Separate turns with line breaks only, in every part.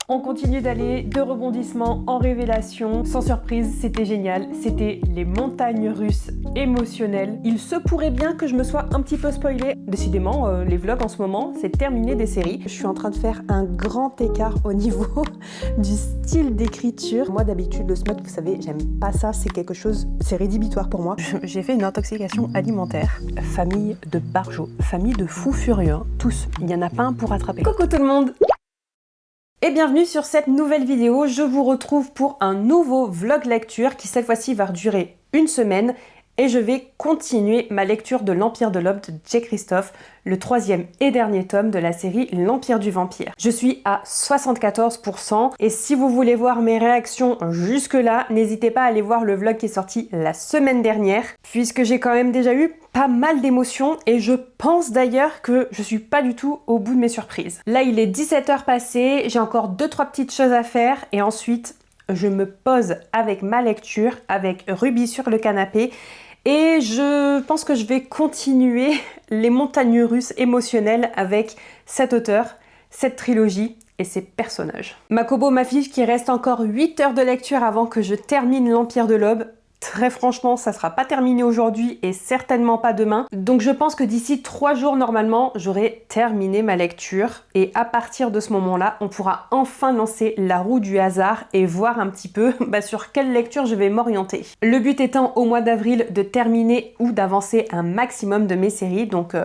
On continue d'aller de rebondissement en révélation. Sans surprise, c'était génial. C'était les montagnes russes émotionnelles. Il se pourrait bien que je me sois un petit peu spoilée. Décidément, les vlogs en ce moment, c'est terminé des séries. Je suis en train de faire un grand écart au niveau du style d'écriture. Moi d'habitude, le smut, vous savez, j'aime pas ça. C'est quelque chose, c'est rédhibitoire pour moi. J'ai fait une intoxication alimentaire. Famille de barjots, famille de fous furieux. Hein. Tous, il n'y en a pas un pour rattraper. Coucou tout le monde! Et bienvenue sur cette nouvelle vidéo, je vous retrouve pour un nouveau vlog lecture qui cette fois-ci va durer une semaine et je vais continuer ma lecture de l'Empire de l'Aube de Jay Kristoff, le troisième et dernier tome de la série L'Empire du Vampire. Je suis à 74% et si vous voulez voir mes réactions jusque-là, n'hésitez pas à aller voir le vlog qui est sorti la semaine dernière puisque j'ai quand même déjà eu pas mal d'émotions et je pense d'ailleurs que je suis pas du tout au bout de mes surprises. Là, il est 17h passé, j'ai encore 2-3 petites choses à faire et ensuite je me pose avec ma lecture, avec Ruby sur le canapé et je pense que je vais continuer les montagnes russes émotionnelles avec cet auteur, cette trilogie et ses personnages. Makobo m'affiche qu'il reste encore 8 heures de lecture avant que je termine l'Empire de l'Aube. Très franchement, ça sera pas terminé aujourd'hui et certainement pas demain. Donc je pense que d'ici 3 jours normalement, j'aurai terminé ma lecture. Et à partir de ce moment-là, on pourra enfin lancer la roue du hasard et voir un petit peu sur quelle lecture je vais m'orienter. Le but étant au mois d'avril de terminer ou d'avancer un maximum de mes séries. Donc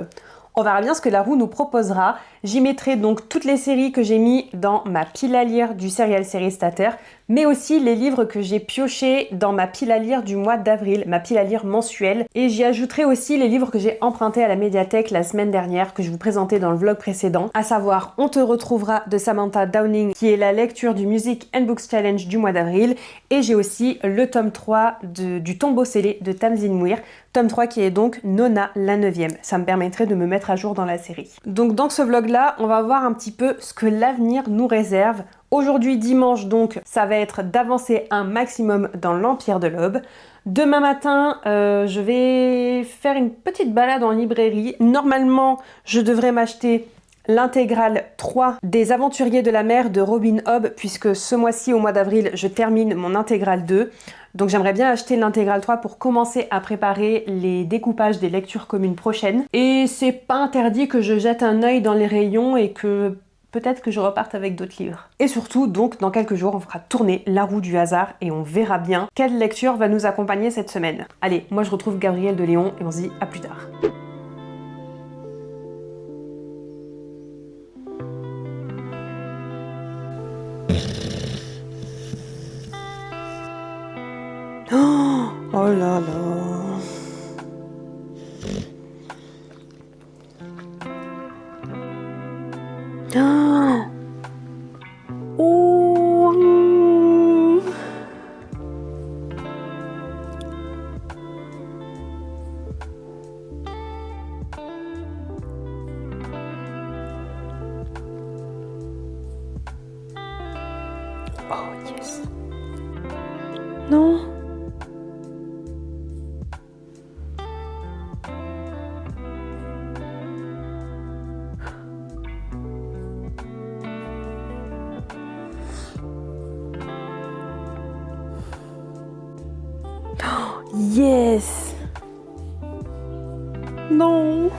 on verra bien ce que la roue nous proposera. J'y mettrai donc toutes les séries que j'ai mis dans ma pile à lire du Serial Series Starter, mais aussi les livres que j'ai piochés dans ma pile à lire du mois d'avril, ma pile à lire mensuelle. Et j'y ajouterai aussi les livres que j'ai empruntés à la médiathèque la semaine dernière, que je vous présentais dans le vlog précédent, à savoir On te retrouvera de Samantha Downing, qui est la lecture du Music and Books Challenge du mois d'avril. Et j'ai aussi le tome 3 du Tombeau scellé de Tamsin Muir, tome 3 qui est donc Nona la 9e. Ça me permettrait de me mettre à jour dans la série. Donc dans ce vlog là, on va voir un petit peu ce que l'avenir nous réserve. Aujourd'hui dimanche donc, ça va être d'avancer un maximum dans l'Empire de l'Aube. Demain matin, je vais faire une petite balade en librairie. Normalement, je devrais m'acheter l'intégrale 3 des Aventuriers de la mer de Robin Hobb, puisque ce mois-ci, au mois d'avril, je termine mon intégrale 2. Donc j'aimerais bien acheter l'intégrale 3 pour commencer à préparer les découpages des lectures communes prochaines. Et c'est pas interdit que je jette un œil dans les rayons et que peut-être que je reparte avec d'autres livres. Et surtout, donc, dans quelques jours, on fera tourner la roue du hasard et on verra bien quelle lecture va nous accompagner cette semaine. Allez, moi je retrouve Gabrielle de Léon et on se dit à plus tard. Oh là là. Ah. Oh. Oh yes. Non. Yes! Non!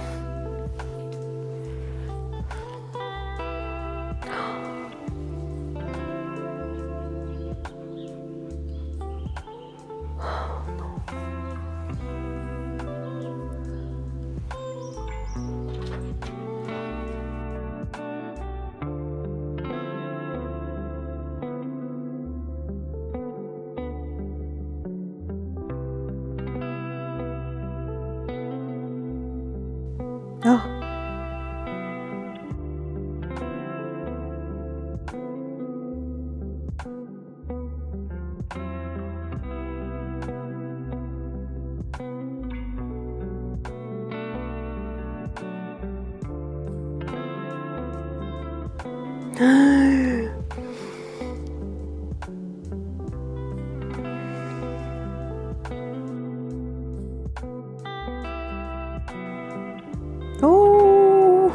Oh.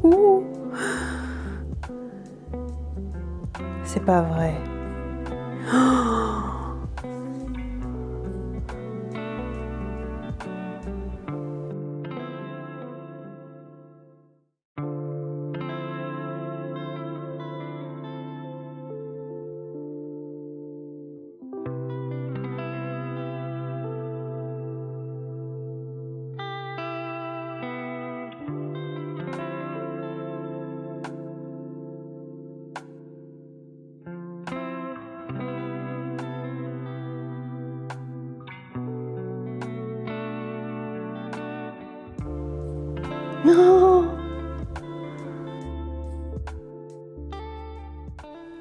Oh. C'est pas vrai. Non!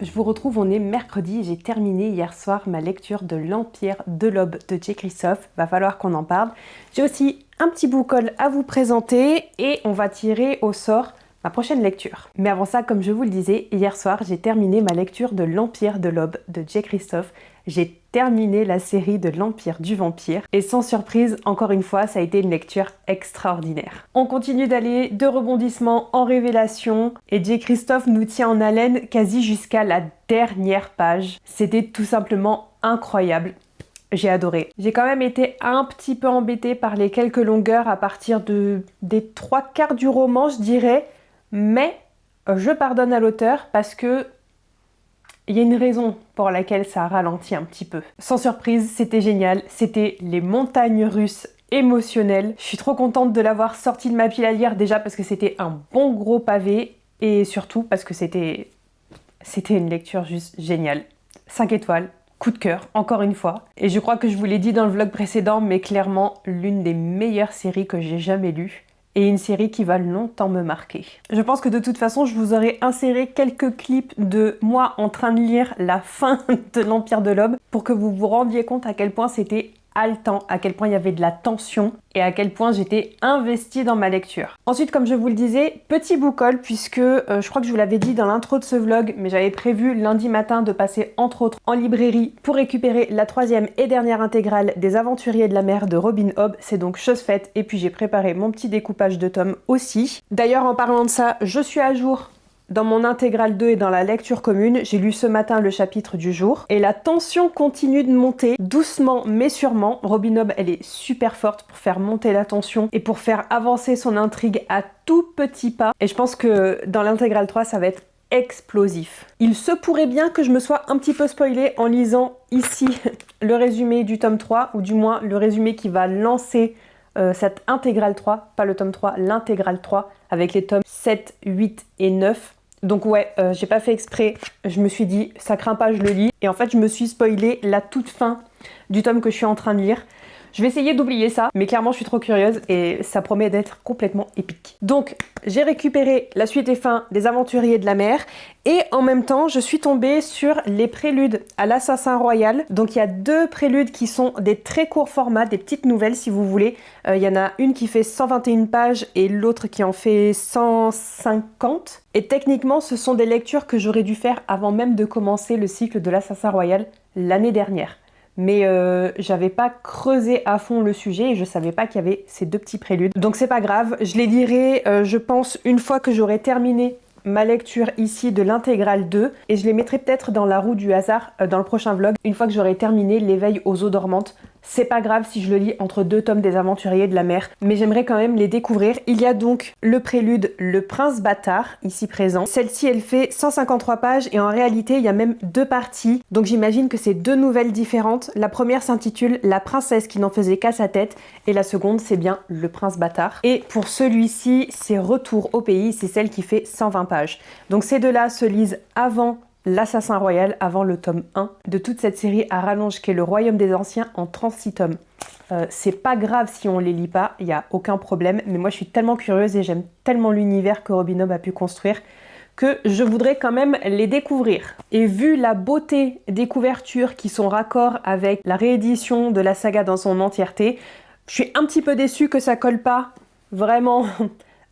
Je vous retrouve, on est mercredi et j'ai terminé hier soir ma lecture de l'Empire de l'Aube de Jay Kristoff. Va falloir qu'on en parle. J'ai aussi un petit book haul à vous présenter et on va tirer au sort ma prochaine lecture. Mais avant ça, comme je vous le disais, hier soir j'ai terminé ma lecture de l'Empire de l'Aube de Jay Kristoff. J'ai terminé la série de l'Empire du Vampire et sans surprise, encore une fois, ça a été une lecture extraordinaire. On continue d'aller de rebondissement en révélation et Jay Kristoff nous tient en haleine quasi jusqu'à la dernière page. C'était tout simplement incroyable. J'ai adoré. J'ai quand même été un petit peu embêtée par les quelques longueurs à partir des 3/4 du roman, je dirais, mais je pardonne à l'auteur parce que il y a une raison pour laquelle ça a ralenti un petit peu. Sans surprise, c'était génial. C'était les montagnes russes émotionnelles. Je suis trop contente de l'avoir sorti de ma pile à lire déjà parce que c'était un bon gros pavé et surtout parce que c'était une lecture juste géniale. 5 étoiles, coup de cœur, encore une fois. Et je crois que je vous l'ai dit dans le vlog précédent, mais clairement l'une des meilleures séries que j'ai jamais lues. Et une série qui va longtemps me marquer. Je pense que de toute façon, je vous aurais inséré quelques clips de moi en train de lire la fin de l'Empire de l'Aube pour que vous vous rendiez compte à quel point c'était haletant, à quel point il y avait de la tension et à quel point j'étais investie dans ma lecture. Ensuite, comme je vous le disais, petit book haul puisque je crois que je vous l'avais dit dans l'intro de ce vlog, mais j'avais prévu lundi matin de passer entre autres en librairie pour récupérer la 3e et dernière intégrale des Aventuriers de la Mer de Robin Hobb. C'est donc chose faite et puis j'ai préparé mon petit découpage de tomes aussi. D'ailleurs, en parlant de ça, je suis à jour dans mon intégrale 2 et dans la lecture commune. J'ai lu ce matin le chapitre du jour et la tension continue de monter doucement mais sûrement. Robin Hobb, elle est super forte pour faire monter la tension et pour faire avancer son intrigue à tout petits pas et je pense que dans l'intégrale 3 ça va être explosif. Il se pourrait bien que je me sois un petit peu spoilée en lisant ici le résumé du tome 3 ou du moins le résumé qui va lancer cette intégrale 3, pas le tome 3, l'intégrale 3 avec les tomes 7, 8 et 9. Donc ouais, j'ai pas fait exprès, je me suis dit ça craint pas, je le lis. Et en fait je me suis spoilé la toute fin du tome que je suis en train de lire. Je vais essayer d'oublier ça, mais clairement je suis trop curieuse et ça promet d'être complètement épique. Donc j'ai récupéré la suite et fin des Aventuriers de la Mer et en même temps je suis tombée sur les préludes à l'Assassin Royal. Donc il y a 2 préludes qui sont des très courts formats, des petites nouvelles si vous voulez. Il y en a une qui fait 121 pages et l'autre qui en fait 150. Et techniquement ce sont des lectures que j'aurais dû faire avant même de commencer le cycle de l'Assassin Royal l'année dernière. Mais j'avais pas creusé à fond le sujet et je savais pas qu'il y avait ces 2 petits préludes. Donc c'est pas grave, je les lirai je pense une fois que j'aurai terminé ma lecture ici de l'intégrale 2 et je les mettrai peut-être dans la roue du hasard dans le prochain vlog une fois que j'aurai terminé l'éveil aux eaux dormantes. C'est pas grave si je le lis entre 2 tomes des Aventuriers de la Mer, mais j'aimerais quand même les découvrir. Il y a donc le prélude Le Prince Bâtard, ici présent. Celle-ci, elle fait 153 pages et en réalité, il y a même 2 parties. Donc j'imagine que c'est 2 nouvelles différentes. La première s'intitule La princesse qui n'en faisait qu'à sa tête et la seconde, c'est bien Le Prince Bâtard. Et pour celui-ci, c'est Retour au pays, c'est celle qui fait 120 pages. Donc ces 2-là se lisent avant l'Assassin Royal, avant le tome 1 de toute cette série à rallonge qu'est Le Royaume des Anciens en 36 tomes. C'est pas grave si on les lit pas, il n'y a aucun problème, mais moi je suis tellement curieuse et j'aime tellement l'univers que Robin Hobb a pu construire que je voudrais quand même les découvrir. Et vu la beauté des couvertures qui sont raccord avec la réédition de la saga dans son entièreté, je suis un petit peu déçue que ça colle pas vraiment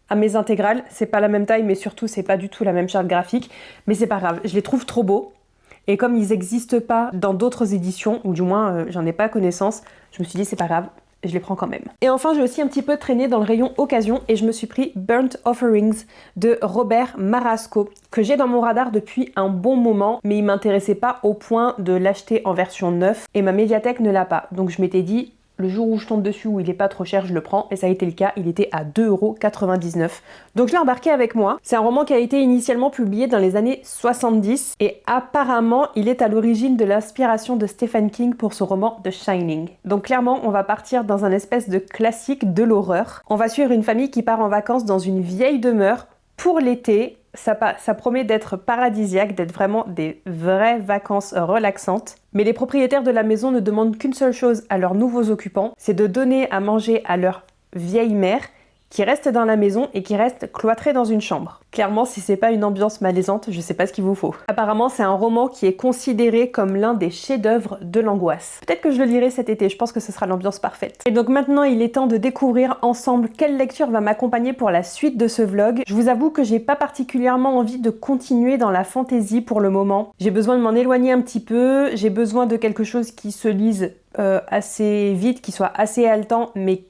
à mes intégrales. C'est pas la même taille, mais surtout c'est pas du tout la même charte graphique, mais c'est pas grave, je les trouve trop beaux. Et comme ils n'existent pas dans d'autres éditions, ou du moins j'en ai pas connaissance, je me suis dit c'est pas grave, je les prends quand même. Et enfin, j'ai aussi un petit peu traîné dans le rayon occasion et je me suis pris Burnt Offerings de Robert Marasco, que j'ai dans mon radar depuis un bon moment, mais il m'intéressait pas au point de l'acheter en version neuve et ma médiathèque ne l'a pas. Donc je m'étais dit, le jour où je tombe dessus, où il est pas trop cher, je le prends. Et ça a été le cas, il était à 2,99 €. Donc je l'ai embarqué avec moi. C'est un roman qui a été initialement publié dans les années 70 et apparemment, il est à l'origine de l'inspiration de Stephen King pour ce roman The Shining. Donc clairement, on va partir dans un espèce de classique de l'horreur. On va suivre une famille qui part en vacances dans une vieille demeure pour l'été. Ça promet d'être paradisiaque, d'être vraiment des vraies vacances relaxantes. Mais les propriétaires de la maison ne demandent qu'une seule chose à leurs nouveaux occupants, c'est de donner à manger à leur vieille mère qui reste dans la maison et qui reste cloîtrée dans une chambre. Clairement, si c'est pas une ambiance malaisante, je sais pas ce qu'il vous faut. Apparemment, c'est un roman qui est considéré comme l'un des chefs-d'œuvre de l'angoisse. Peut-être que je le lirai cet été, je pense que ce sera l'ambiance parfaite. Et donc maintenant, il est temps de découvrir ensemble quelle lecture va m'accompagner pour la suite de ce vlog. Je vous avoue que j'ai pas particulièrement envie de continuer dans la fantasy pour le moment. J'ai besoin de m'en éloigner un petit peu, j'ai besoin de quelque chose qui se lise assez vite, qui soit assez haletant, mais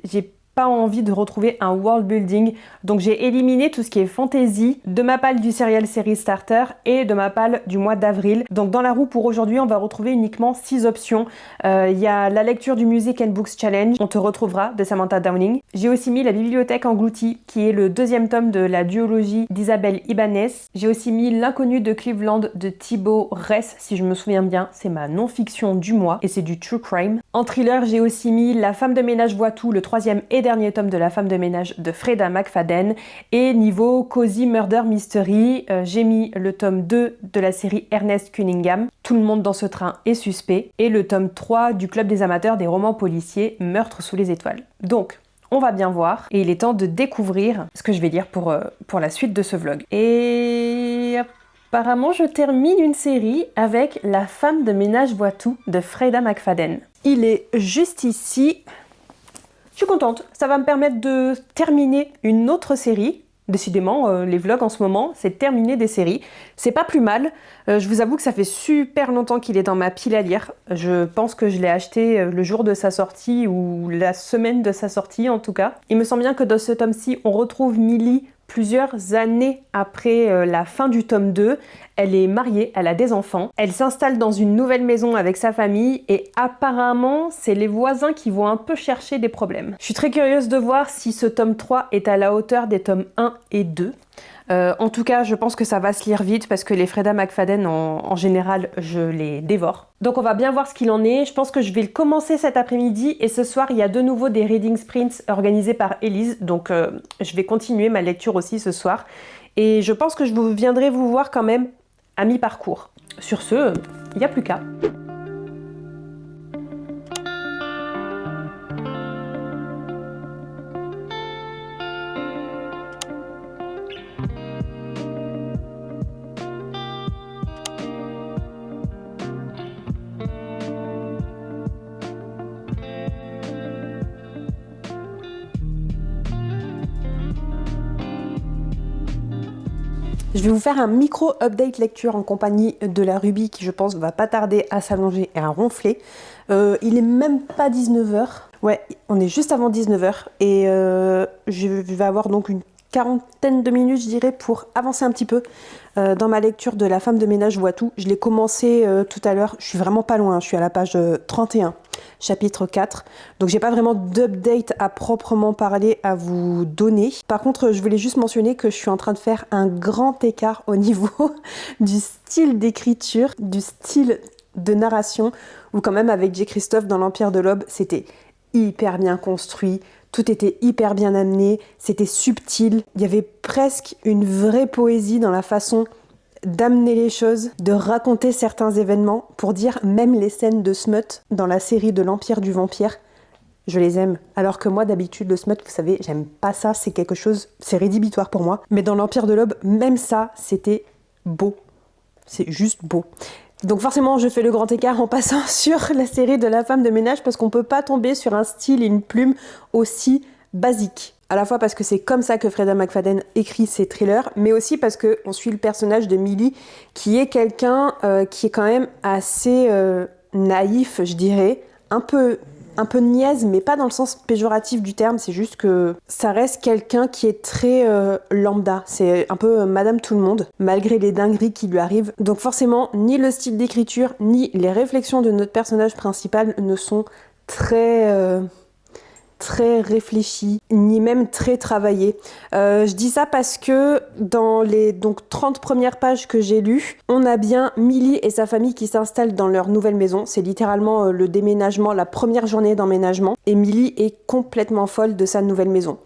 j'ai pas envie de retrouver un world building, donc j'ai éliminé tout ce qui est fantasy de ma palle du serial série starter et de ma palle du mois d'avril. Donc dans la roue pour aujourd'hui, on va retrouver uniquement 6 options. Il y a la lecture du Music and Books Challenge, on te retrouvera, de Samantha Downing. J'ai aussi mis la bibliothèque engloutie, qui est le 2e tome de la duologie d'Isabelle Ibanez. J'ai aussi mis l'inconnu de Cleveland de Thibaut Ress, si je me souviens bien, c'est ma non-fiction du mois et c'est du true crime. En thriller, j'ai aussi mis La femme de ménage voit tout, le 3e et dernier tome de La femme de ménage de Freda McFadden. Et niveau Cozy Murder Mystery, j'ai mis le tome 2 de la série Ernest Cunningham, Tout le monde dans ce train est suspect, et le tome 3 du club des amateurs des romans policiers, Meurtre sous les étoiles. Donc, on va bien voir, et il est temps de découvrir ce que je vais lire pour la suite de ce vlog. Et apparemment, je termine une série avec La femme de ménage voit tout de Freda McFadden. Il est juste ici. Je suis contente, ça va me permettre de terminer une autre série. Décidément, les vlogs en ce moment, c'est terminer des séries. C'est pas plus mal. Je vous avoue que ça fait super longtemps qu'il est dans ma pile à lire. Je pense que je l'ai acheté le jour de sa sortie ou la semaine de sa sortie en tout cas. Il me semble bien que dans ce tome-ci, on retrouve Millie plusieurs années après la fin du tome 2. Elle est mariée, elle a des enfants, elle s'installe dans une nouvelle maison avec sa famille et apparemment c'est les voisins qui vont un peu chercher des problèmes. Je suis très curieuse de voir si ce tome 3 est à la hauteur des tomes 1 et 2. En tout cas, je pense que ça va se lire vite parce que les Freda McFadden, en général, je les dévore. Donc on va bien voir ce qu'il en est. Je pense que je vais le commencer cet après-midi et ce soir, il y a de nouveau des reading sprints organisés par Elise. Donc je vais continuer ma lecture aussi ce soir. Et je pense que je viendrai vous voir quand même à mi-parcours. Sur ce, il n'y a plus qu'à. Je vais vous faire un micro-update lecture en compagnie de la Ruby qui je pense va pas tarder à s'allonger et à ronfler. Il est même pas 19h. Ouais, on est juste avant 19h et je vais avoir donc une quarantaine de minutes je dirais pour avancer un petit peu dans ma lecture de La femme de ménage voit tout. Je l'ai commencé tout à l'heure, je suis vraiment pas loin, je suis à la page 31. Chapitre 4. Donc j'ai pas vraiment d'update à proprement parler à vous donner. Par contre, je voulais juste mentionner que je suis en train de faire un grand écart au niveau du style d'écriture, du style de narration, où quand même avec J. Christophe dans l'Empire de l'Aube, c'était hyper bien construit, tout était hyper bien amené, c'était subtil, il y avait presque une vraie poésie dans la façon d'amener les choses, de raconter certains événements, pour dire même les scènes de smut dans la série de l'Empire du Vampire, je les aime. Alors que moi d'habitude le smut, vous savez, j'aime pas ça, c'est quelque chose, c'est rédhibitoire pour moi. Mais dans l'Empire de l'Aube, même ça, c'était beau. C'est juste beau. Donc forcément, je fais le grand écart en passant sur la série de La femme de ménage parce qu'on peut pas tomber sur un style et une plume aussi basique. À la fois parce que c'est comme ça que Freda McFadden écrit ses thrillers, mais aussi parce qu'on suit le personnage de Millie, qui est quelqu'un qui est quand même assez naïf, je dirais, un peu un peu niaise, mais pas dans le sens péjoratif du terme, c'est juste que ça reste quelqu'un qui est très lambda. C'est un peu madame tout le monde, malgré les dingueries qui lui arrivent. Donc forcément, ni le style d'écriture, ni les réflexions de notre personnage principal ne sont très réfléchi, ni même très travaillé. Je dis ça parce que dans les 30 premières pages que j'ai lues, on a bien Millie et sa famille qui s'installent dans leur nouvelle maison. C'est littéralement le déménagement, la première journée d'emménagement. Et Millie est complètement folle de sa nouvelle maison.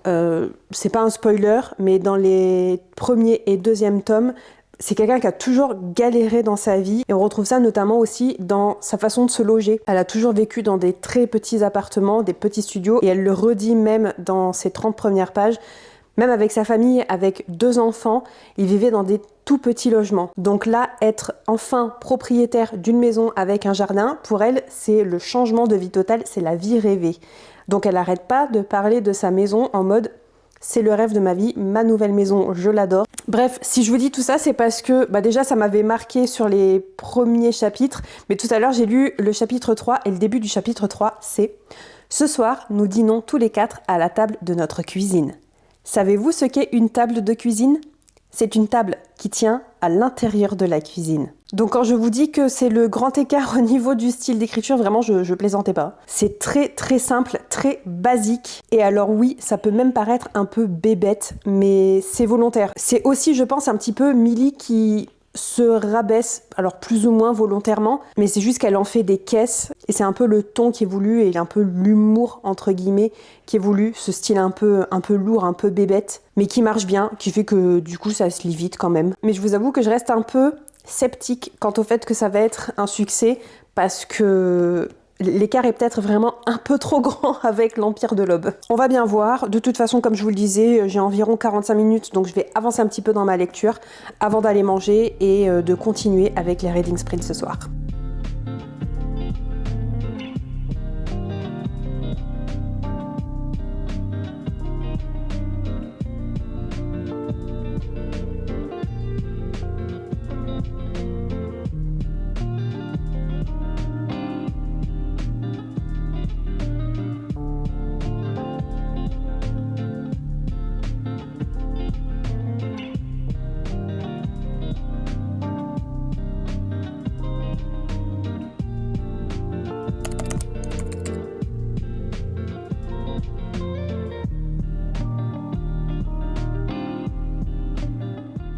C'est pas un spoiler, mais dans les premiers et deuxième tomes, c'est quelqu'un qui a toujours galéré dans sa vie et on retrouve ça notamment aussi dans sa façon de se loger. Elle a toujours vécu dans des très petits appartements, des petits studios et elle le redit même dans ses 30 premières pages. Même avec sa famille, avec 2 enfants, ils vivaient dans des tout petits logements. Donc là, être enfin propriétaire d'une maison avec un jardin, pour elle, c'est le changement de vie total, c'est la vie rêvée. Donc elle n'arrête pas de parler de sa maison en mode c'est le rêve de ma vie, ma nouvelle maison, je l'adore. Bref, si je vous dis tout ça, c'est parce que déjà ça m'avait marqué sur les premiers chapitres, mais tout à l'heure j'ai lu le chapitre 3 et le début du chapitre 3, c'est « Ce soir, nous dînons tous les 4 à la table de notre cuisine. Savez-vous ce qu'est une table de cuisine ? C'est une table qui tient à l'intérieur de la cuisine. » Donc quand je vous dis que c'est le grand écart au niveau du style d'écriture, vraiment je plaisantais pas. C'est très très simple, très basique. Et alors oui, ça peut même paraître un peu bébête, mais c'est volontaire. C'est aussi, je pense, un petit peu Millie qui se rabaisse, alors plus ou moins volontairement, mais c'est juste qu'elle en fait des caisses, et c'est un peu le ton qui est voulu, et un peu l'humour, entre guillemets, qui est voulu, ce style un peu lourd, un peu bébête, mais qui marche bien, qui fait que du coup ça se lit vite quand même. Mais je vous avoue que je reste un peu sceptique quant au fait que ça va être un succès, parce que l'écart est peut-être vraiment un peu trop grand avec l'Empire de l'Aube. On va bien voir. De toute façon, comme je vous le disais, j'ai environ 45 minutes, donc je vais avancer un petit peu dans ma lecture avant d'aller manger et de continuer avec les reading sprints ce soir.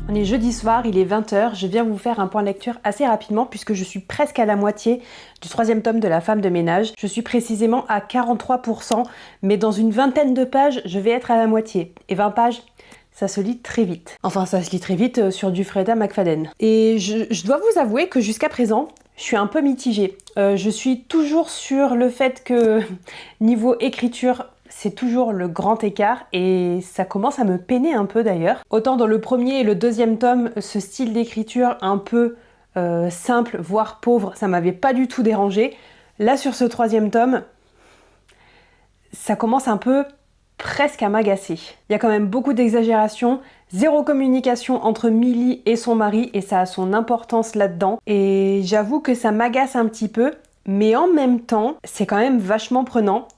On est jeudi soir, il est 20h, je viens vous faire un point lecture assez rapidement puisque je suis presque à la moitié du 3e tome de La femme de ménage. Je suis précisément à 43%, mais dans une vingtaine de pages, je vais être à la moitié. Et 20 pages, ça se lit très vite. Enfin, ça se lit très vite sur du Freda McFadden. Et je dois vous avouer que jusqu'à présent, je suis un peu mitigée. Je suis toujours sur le fait que niveau écriture, c'est toujours le grand écart et ça commence à me peiner un peu d'ailleurs. Autant dans le premier et le 2e tome, ce style d'écriture un peu simple, voire pauvre, ça m'avait pas du tout dérangé. Là sur ce 3e tome, ça commence un peu presque à m'agacer. Il y a quand même beaucoup d'exagération, zéro communication entre Millie et son mari et ça a son importance là-dedans. Et j'avoue que ça m'agace un petit peu. Mais en même temps, c'est quand même vachement prenant.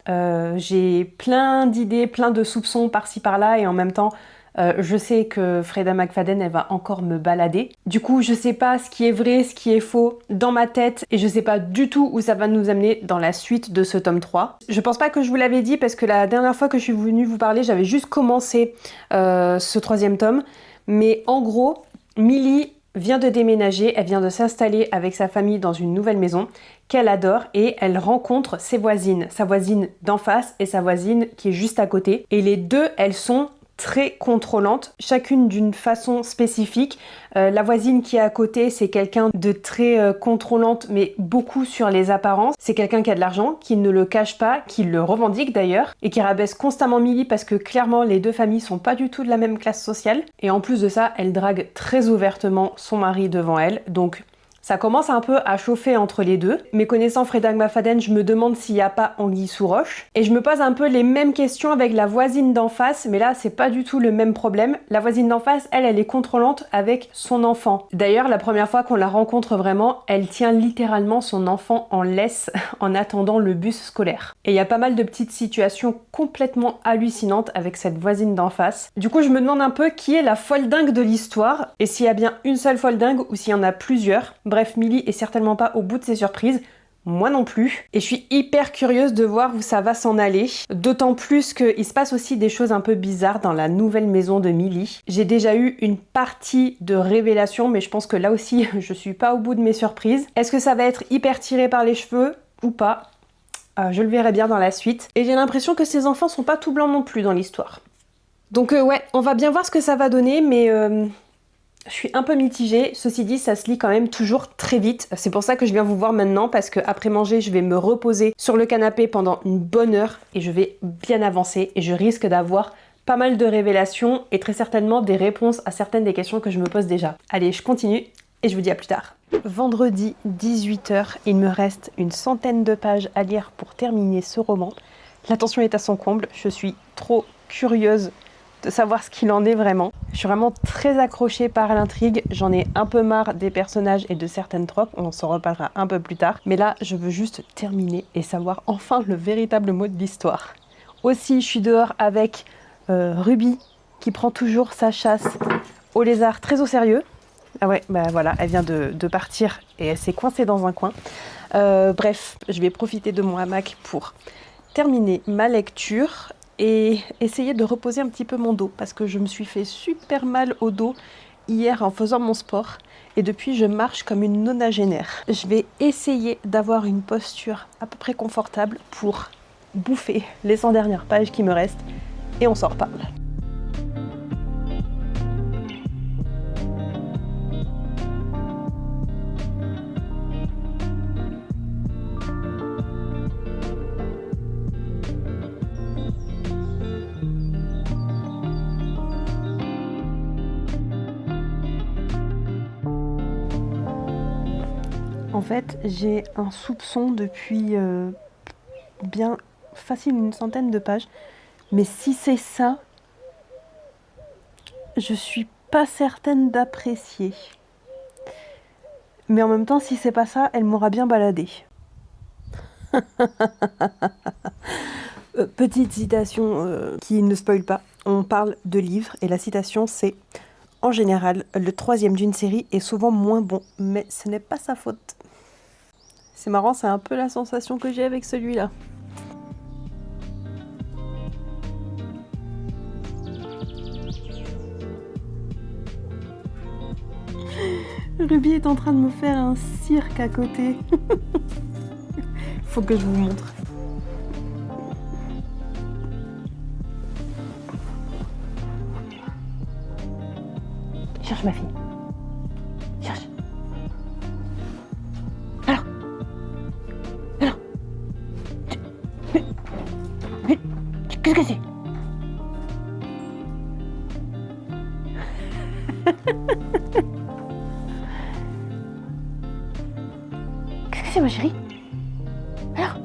J'ai plein d'idées, plein de soupçons par-ci par-là et en même temps, je sais que Freda McFadden, elle va encore me balader. Du coup, je sais pas ce qui est vrai, ce qui est faux dans ma tête et je sais pas du tout où ça va nous amener dans la suite de ce tome 3. Je pense pas que je vous l'avais dit parce que la dernière fois que je suis venue vous parler, j'avais juste commencé ce 3e tome. Mais en gros, Millie vient de déménager, elle vient de s'installer avec sa famille dans une nouvelle maison qu'elle adore et elle rencontre ses voisines, sa voisine d'en face et sa voisine qui est juste à côté. Et les deux, elles sont très contrôlantes, chacune d'une façon spécifique. La voisine qui est à côté, c'est quelqu'un de très contrôlante, mais beaucoup sur les apparences. C'est quelqu'un qui a de l'argent, qui ne le cache pas, qui le revendique d'ailleurs, et qui rabaisse constamment Millie parce que clairement les deux familles sont pas du tout de la même classe sociale. Et en plus de ça, elle drague très ouvertement son mari devant elle, donc Ça commence un peu à chauffer entre les deux. Mais connaissant Freda McFadden, je me demande s'il n'y a pas anguille sous roche. Et je me pose un peu les mêmes questions avec la voisine d'en face, mais là c'est pas du tout le même problème. La voisine d'en face, elle est contrôlante avec son enfant. D'ailleurs, la première fois qu'on la rencontre vraiment, elle tient littéralement son enfant en laisse en attendant le bus scolaire. Et il y a pas mal de petites situations complètement hallucinantes avec cette voisine d'en face. Du coup, je me demande un peu qui est la folle dingue de l'histoire, et s'il y a bien une seule folle dingue ou s'il y en a plusieurs. Bref, Milly est certainement pas au bout de ses surprises. Moi non plus. Et je suis hyper curieuse de voir où ça va s'en aller. D'autant plus qu'il se passe aussi des choses un peu bizarres dans la nouvelle maison de Milly. J'ai déjà eu une partie de révélation, mais je pense que là aussi, je suis pas au bout de mes surprises. Est-ce que ça va être hyper tiré par les cheveux ou pas? Je le verrai bien dans la suite. Et j'ai l'impression que ces enfants sont pas tout blancs non plus dans l'histoire. Donc ouais, on va bien voir ce que ça va donner, mais... je suis un peu mitigée, ceci dit ça se lit quand même toujours très vite. C'est pour ça que je viens vous voir maintenant, parce que après manger je vais me reposer sur le canapé pendant une bonne heure et je vais bien avancer et je risque d'avoir pas mal de révélations et très certainement des réponses à certaines des questions que je me pose déjà. Allez, je continue et je vous dis à plus tard. Vendredi 18h, il me reste une centaine de pages à lire pour terminer ce roman. La tension est à son comble, je suis trop curieuse de savoir ce qu'il en est vraiment. Je suis vraiment très accrochée par l'intrigue, j'en ai un peu marre des personnages et de certaines tropes, on s'en reparlera un peu plus tard, mais là je veux juste terminer et savoir enfin le véritable mot de l'histoire. Aussi, je suis dehors avec Ruby qui prend toujours sa chasse au lézard très au sérieux. Ah ouais, bah voilà, elle vient de partir et elle s'est coincée dans un coin. Bref, je vais profiter de mon hamac pour terminer ma lecture et essayer de reposer un petit peu mon dos parce que je me suis fait super mal au dos hier en faisant mon sport et depuis je marche comme une nonagénaire. Je vais essayer d'avoir une posture à peu près confortable pour bouffer les 100 dernières pages qui me restent et on s'en reparle. En fait, j'ai un soupçon depuis bien facile une centaine de pages. Mais si c'est ça, je suis pas certaine d'apprécier. Mais en même temps, si c'est pas ça, elle m'aura bien baladée. Petite citation qui ne spoile pas. On parle de livres et la citation c'est: en général, le troisième d'une série est souvent moins bon, mais ce n'est pas sa faute. C'est marrant, c'est un peu la sensation que j'ai avec celui-là. Ruby est en train de me faire un cirque à côté. Faut que je vous montre. Cherche ma fille. Cherche. Alors. Qu'est-ce que c'est? Qu'est-ce que c'est, ma chérie? Alors?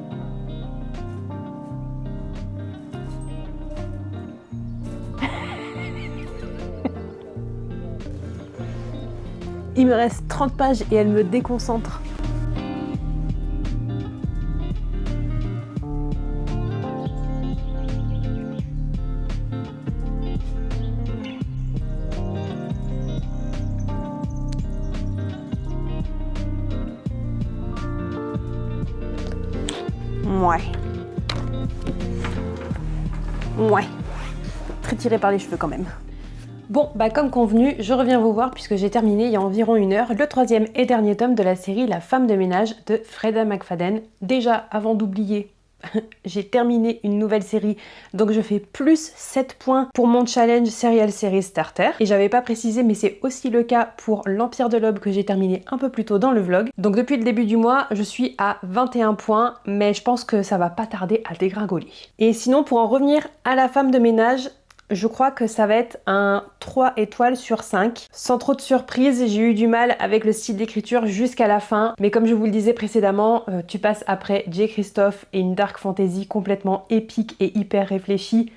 Il me reste 30 pages et elle me déconcentre. Ouais. Très tiré par les cheveux quand même. Bon, bah comme convenu, je reviens vous voir puisque j'ai terminé il y a environ 1 heure le 3e et dernier tome de la série La femme de ménage de Freda McFadden. Déjà, avant d'oublier, j'ai terminé une nouvelle série, donc je fais plus 7 points pour mon challenge Serial Series Starter. Et j'avais pas précisé, mais c'est aussi le cas pour l'Empire de l'Aube que j'ai terminé un peu plus tôt dans le vlog. Donc depuis le début du mois, je suis à 21 points, mais je pense que ça va pas tarder à dégringoler. Et sinon, pour en revenir à La femme de ménage, je crois que ça va être un 3 étoiles sur 5. Sans trop de surprise, j'ai eu du mal avec le style d'écriture jusqu'à la fin. Mais comme je vous le disais précédemment, tu passes après J. Christophe et une dark fantasy complètement épique et hyper réfléchie.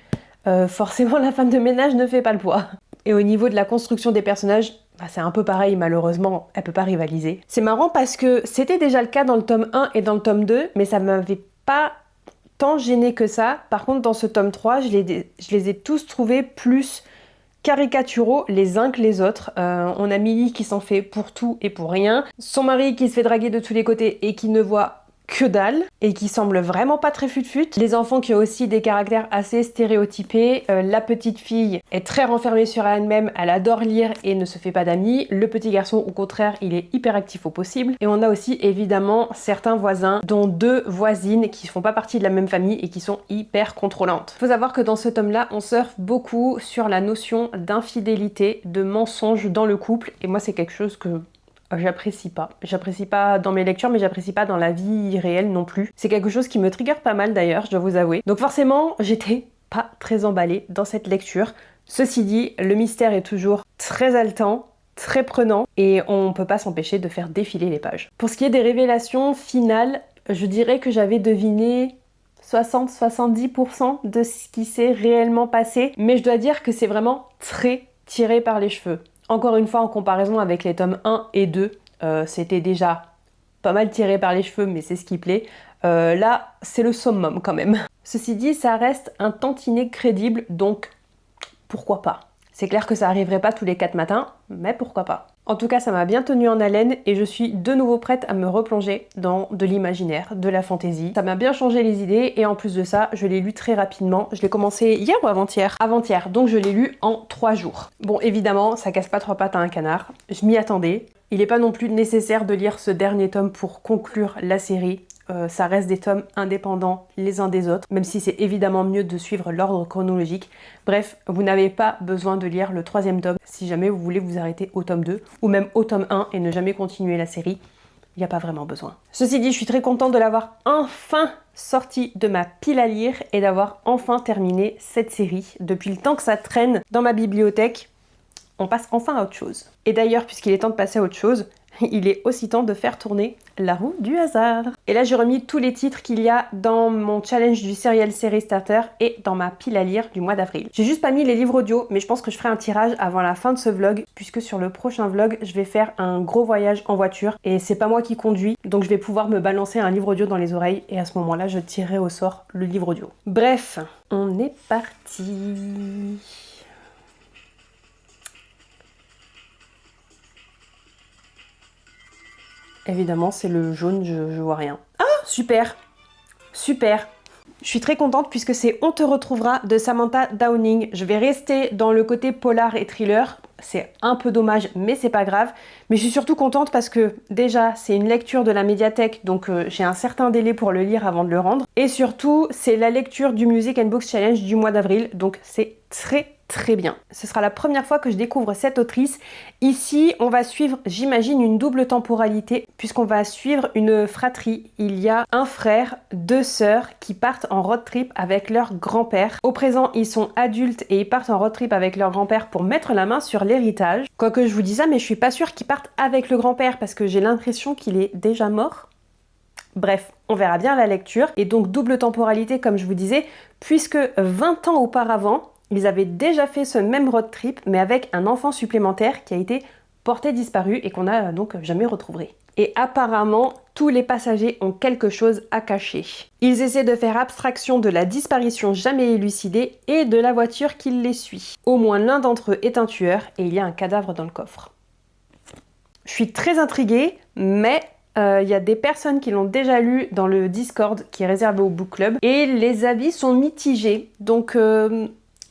Forcément, la femme de ménage ne fait pas le poids. Et au niveau de la construction des personnages, c'est un peu pareil, malheureusement, elle peut pas rivaliser. C'est marrant parce que c'était déjà le cas dans le tome 1 et dans le tome 2, mais ça m'avait pas tant gêné que ça. Par contre, dans ce tome 3, je les ai tous trouvés plus caricaturaux les uns que les autres. On a Millie qui s'en fait pour tout et pour rien, son mari qui se fait draguer de tous les côtés et qui ne voit que dalle et qui semble vraiment pas très fut-fut. Les enfants qui ont aussi des caractères assez stéréotypés. La petite fille est très renfermée sur elle-même, elle adore lire et ne se fait pas d'amis. Le petit garçon au contraire, il est hyper actif au possible. Et on a aussi évidemment certains voisins, dont 2 voisines qui font pas partie de la même famille et qui sont hyper contrôlantes. Faut savoir que dans ce tome-là, on surfe beaucoup sur la notion d'infidélité, de mensonge dans le couple, et moi c'est quelque chose que j'apprécie pas. J'apprécie pas dans mes lectures, mais j'apprécie pas dans la vie réelle non plus. C'est quelque chose qui me trigger pas mal d'ailleurs, je dois vous avouer. Donc forcément, j'étais pas très emballée dans cette lecture. Ceci dit, le mystère est toujours très haletant, très prenant, et on peut pas s'empêcher de faire défiler les pages. Pour ce qui est des révélations finales, je dirais que j'avais deviné 60-70% de ce qui s'est réellement passé, mais je dois dire que c'est vraiment très tiré par les cheveux. Encore une fois, en comparaison avec les tomes 1 et 2, c'était déjà pas mal tiré par les cheveux, mais c'est ce qui plaît. Là, c'est le summum quand même. Ceci dit, ça reste un tantinet crédible, donc pourquoi pas. C'est clair que ça arriverait pas tous les 4 matins, mais pourquoi pas. En tout cas, ça m'a bien tenue en haleine et je suis de nouveau prête à me replonger dans de l'imaginaire, de la fantaisie. Ça m'a bien changé les idées et en plus de ça, je l'ai lu très rapidement. Je l'ai commencé hier ou avant-hier? Avant-hier, donc je l'ai lu en 3 jours. Bon, évidemment, ça casse pas 3 pattes à un canard. Je m'y attendais. Il n'est pas non plus nécessaire de lire ce dernier tome pour conclure la série. Ça reste des tomes indépendants les uns des autres, même si c'est évidemment mieux de suivre l'ordre chronologique. Bref, vous n'avez pas besoin de lire le 3e tome si jamais vous voulez vous arrêter au tome 2 ou même au tome 1 et ne jamais continuer la série. Il n'y a pas vraiment besoin. Ceci dit, je suis très contente de l'avoir enfin sorti de ma pile à lire et d'avoir enfin terminé cette série. Depuis le temps que ça traîne dans ma bibliothèque, on passe enfin à autre chose. Et d'ailleurs, puisqu'il est temps de passer à autre chose, il est aussi temps de faire tourner la roue du hasard. Et là, j'ai remis tous les titres qu'il y a dans mon challenge du Serial Series Starter et dans ma pile à lire du mois d'avril. J'ai juste pas mis les livres audio, mais je pense que je ferai un tirage avant la fin de ce vlog, puisque sur le prochain vlog, je vais faire un gros voyage en voiture et c'est pas moi qui conduis, donc je vais pouvoir me balancer un livre audio dans les oreilles et à ce moment-là, je tirerai au sort le livre audio. Bref, on est parti. Évidemment, c'est le jaune, je vois rien. Ah, super! Super! Je suis très contente puisque c'est On te retrouvera de Samantha Downing. Je vais rester dans le côté polar et thriller. C'est un peu dommage, mais c'est pas grave. Mais je suis surtout contente parce que déjà, c'est une lecture de la médiathèque, donc j'ai un certain délai pour le lire avant de le rendre. Et surtout, c'est la lecture du Music and Books Challenge du mois d'avril, donc c'est très bien. Ce sera la première fois que je découvre cette autrice. Ici, on va suivre, j'imagine, une double temporalité, puisqu'on va suivre une fratrie. Il y a un frère, 2 sœurs qui partent en road trip avec leur grand-père. Au présent, ils sont adultes et ils partent en road trip avec leur grand-père pour mettre la main sur l'héritage. Quoique je vous dis ça, mais je suis pas sûre qu'ils partent avec le grand-père, parce que j'ai l'impression qu'il est déjà mort. Bref, on verra bien la lecture. Et donc double temporalité, comme je vous disais, puisque 20 ans auparavant, ils avaient déjà fait ce même road trip, mais avec un enfant supplémentaire qui a été porté disparu et qu'on n'a donc jamais retrouvé. Et apparemment, tous les passagers ont quelque chose à cacher. Ils essaient de faire abstraction de la disparition jamais élucidée et de la voiture qui les suit. Au moins l'un d'entre eux est un tueur et il y a un cadavre dans le coffre. Je suis très intriguée, mais il y a des personnes qui l'ont déjà lu dans le Discord qui est réservé au book club et les avis sont mitigés. Donc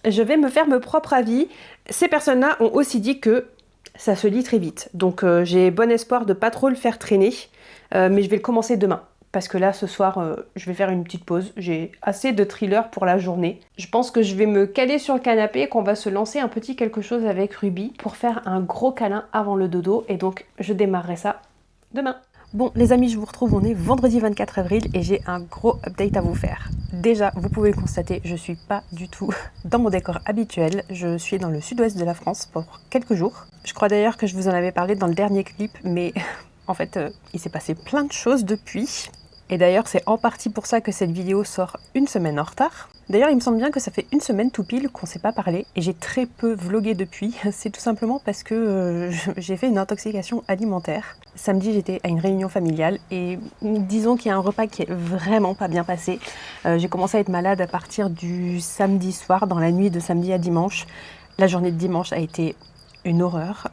je vais me faire mon propre avis. Ces personnes-là ont aussi dit que ça se lit très vite. Donc j'ai bon espoir de pas trop le faire traîner. Mais je vais le commencer demain. Parce que là, ce soir, je vais faire une petite pause. J'ai assez de thrillers pour la journée. Je pense que je vais me caler sur le canapé et qu'on va se lancer un petit quelque chose avec Ruby pour faire un gros câlin avant le dodo. Et donc, je démarrerai ça demain. Bon les amis, je vous retrouve, on est vendredi 24 avril et j'ai un gros update à vous faire. Déjà, vous pouvez le constater, je suis pas du tout dans mon décor habituel. Je suis dans le sud-ouest de la France pour quelques jours. Je crois d'ailleurs que je vous en avais parlé dans le dernier clip, mais en fait, il s'est passé plein de choses depuis. Et d'ailleurs, c'est en partie pour ça que cette vidéo sort une semaine en retard. D'ailleurs, il me semble bien que ça fait une semaine tout pile qu'on ne s'est pas parlé et j'ai très peu vlogué depuis. C'est tout simplement parce que j'ai fait une intoxication alimentaire. Samedi, j'étais à une réunion familiale et disons qu'il y a un repas qui est vraiment pas bien passé. J'ai commencé à être malade à partir du samedi soir, dans la nuit de samedi à dimanche. La journée de dimanche a été une horreur.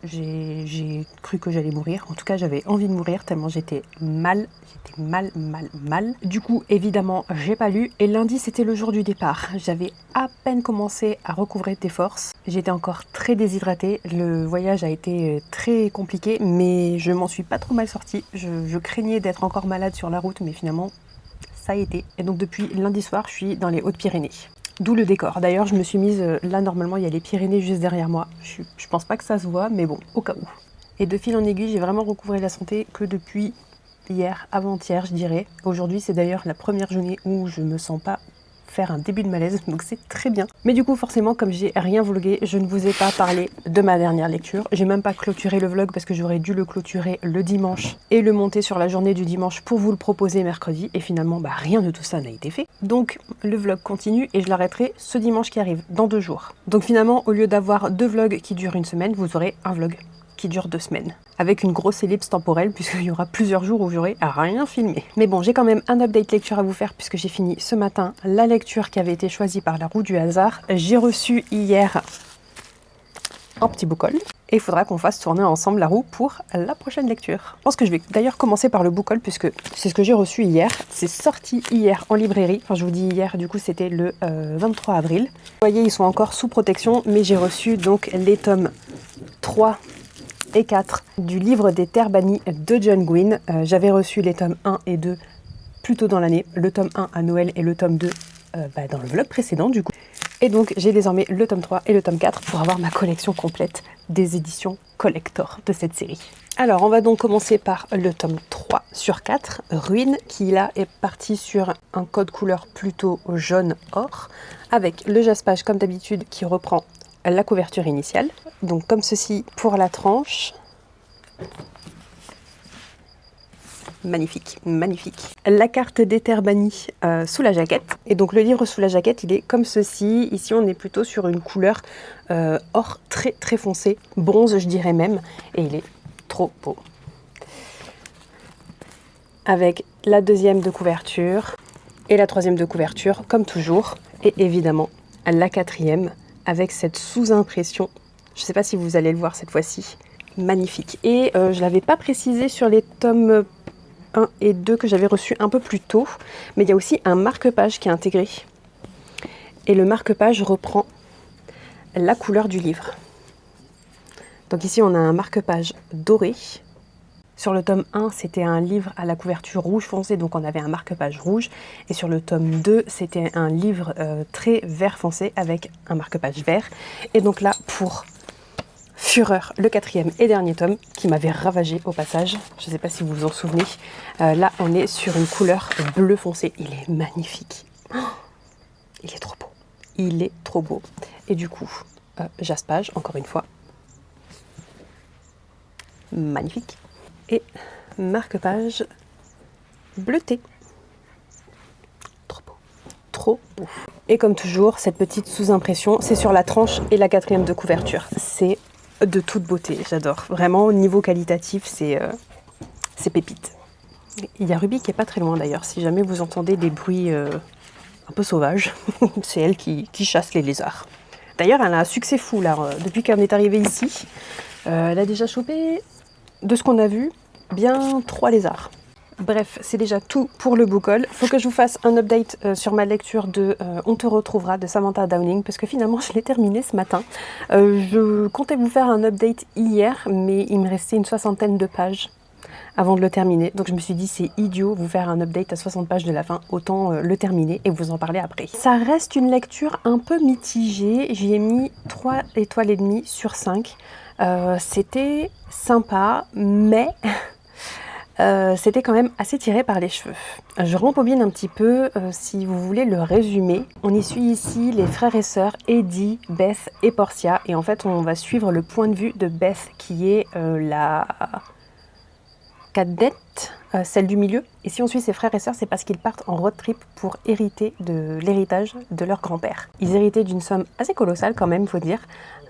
J'ai cru que j'allais mourir. En tout cas, j'avais envie de mourir tellement j'étais mal. J'étais mal. Du coup, évidemment, j'ai pas lu. Et lundi, c'était le jour du départ. J'avais à peine commencé à recouvrer des forces. J'étais encore très déshydratée. Le voyage a été très compliqué, mais je m'en suis pas trop mal sortie. Je craignais d'être encore malade sur la route, mais finalement, ça a été. Et donc, depuis lundi soir, je suis dans les Hautes-Pyrénées. D'où le décor. D'ailleurs, je me suis mise, là normalement il y a les Pyrénées juste derrière moi. Je pense pas que ça se voit, mais bon, au cas où. Et de fil en aiguille, j'ai vraiment recouvré la santé que depuis hier, avant-hier, je dirais. Aujourd'hui, c'est d'ailleurs la première journée où je me sens pas faire un début de malaise, donc c'est très bien. Mais du coup, forcément, comme j'ai rien vlogué, je ne vous ai pas parlé de ma dernière lecture. J'ai même pas clôturé le vlog parce que j'aurais dû le clôturer le dimanche et le monter sur la journée du dimanche pour vous le proposer mercredi. Et finalement, rien de tout ça n'a été fait. Donc, le vlog continue et je l'arrêterai ce dimanche qui arrive, dans 2 jours. Donc finalement, au lieu d'avoir 2 vlogs qui durent une semaine, vous aurez un vlog qui dure 2 semaines. Avec une grosse ellipse temporelle puisqu'il y aura plusieurs jours où j'aurai à rien filmé. Mais bon, j'ai quand même un update lecture à vous faire puisque j'ai fini ce matin la lecture qui avait été choisie par la roue du hasard. J'ai reçu hier un petit book-haul et il faudra qu'on fasse tourner ensemble la roue pour la prochaine lecture. Je pense que je vais d'ailleurs commencer par le book-haul puisque c'est ce que j'ai reçu hier. C'est sorti hier en librairie. Enfin, je vous dis hier, du coup c'était le 23 avril. Vous voyez, ils sont encore sous protection, mais j'ai reçu donc les tomes 3 et 4 du livre des Terres Bannies de John Gwynne. J'avais reçu les tomes 1 et 2 plus tôt dans l'année, le tome 1 à Noël et le tome 2 dans le vlog précédent du coup. Et donc j'ai désormais le tome 3 et le tome 4 pour avoir ma collection complète des éditions collector de cette série. Alors on va donc commencer par le tome 3 sur 4, Ruine, qui là est parti sur un code couleur plutôt jaune or, avec le jaspage comme d'habitude qui reprend la couverture initiale, donc comme ceci pour la tranche. Magnifique. La carte des Terres Bannies sous la jaquette. Et donc le livre sous la jaquette, il est comme ceci. Ici, on est plutôt sur une couleur or très très foncé, bronze je dirais même, et il est trop beau. Avec la deuxième de couverture et la troisième de couverture, comme toujours, et évidemment la quatrième, avec cette sous-impression, je ne sais pas si vous allez le voir cette fois-ci, magnifique. Et je ne l'avais pas précisé sur les tomes 1 et 2 que j'avais reçus un peu plus tôt, mais il y a aussi un marque-page qui est intégré. Et le marque-page reprend la couleur du livre. Donc ici on a un marque-page doré. Sur le tome 1, c'était un livre à la couverture rouge foncé, donc on avait un marque-page rouge. Et sur le tome 2, c'était un livre très vert foncé avec un marque-page vert. Et donc là, pour Fureur, le 4e et dernier tome, qui m'avait ravagé au passage, je ne sais pas si vous vous en souvenez, là on est sur une couleur bleu foncé. Il est magnifique. Oh, il est trop beau. Il est trop beau. Et du coup, jaspage, encore une fois. Magnifique. Et marque-page bleuté. Trop beau. Trop beau. Et comme toujours, cette petite sous-impression, c'est sur la tranche et la quatrième de couverture. C'est de toute beauté, j'adore. Vraiment, au niveau qualitatif, c'est pépite. Il y a Ruby qui est pas très loin d'ailleurs, si jamais vous entendez des bruits un peu sauvages, c'est elle qui chasse les lézards. D'ailleurs, elle a un succès fou là, depuis qu'elle est arrivée ici. Elle a déjà chopé, de ce qu'on a vu, bien 3 lézards. Bref, c'est déjà tout pour le book haul. Faut que je vous fasse un update sur ma lecture de On te retrouvera de Samantha Downing, parce que finalement je l'ai terminé ce matin. Je comptais vous faire un update hier, mais il me restait une 60aine de pages avant de le terminer. Donc je me suis dit c'est idiot vous faire un update à 60 pages de la fin, autant le terminer et vous en parler après. Ça reste une lecture un peu mitigée, j'y ai mis 3 étoiles et demie sur 5. C'était sympa, mais c'était quand même assez tiré par les cheveux. Je rembobine un petit peu, si vous voulez le résumer. On y suit ici les frères et sœurs Eddie, Beth et Portia. Et en fait, on va suivre le point de vue de Beth, qui est la cadette, celle du milieu. Et si on suit ses frères et sœurs, c'est parce qu'ils partent en road trip pour hériter de l'héritage de leur grand-père. Ils héritaient d'une somme assez colossale quand même, faut dire,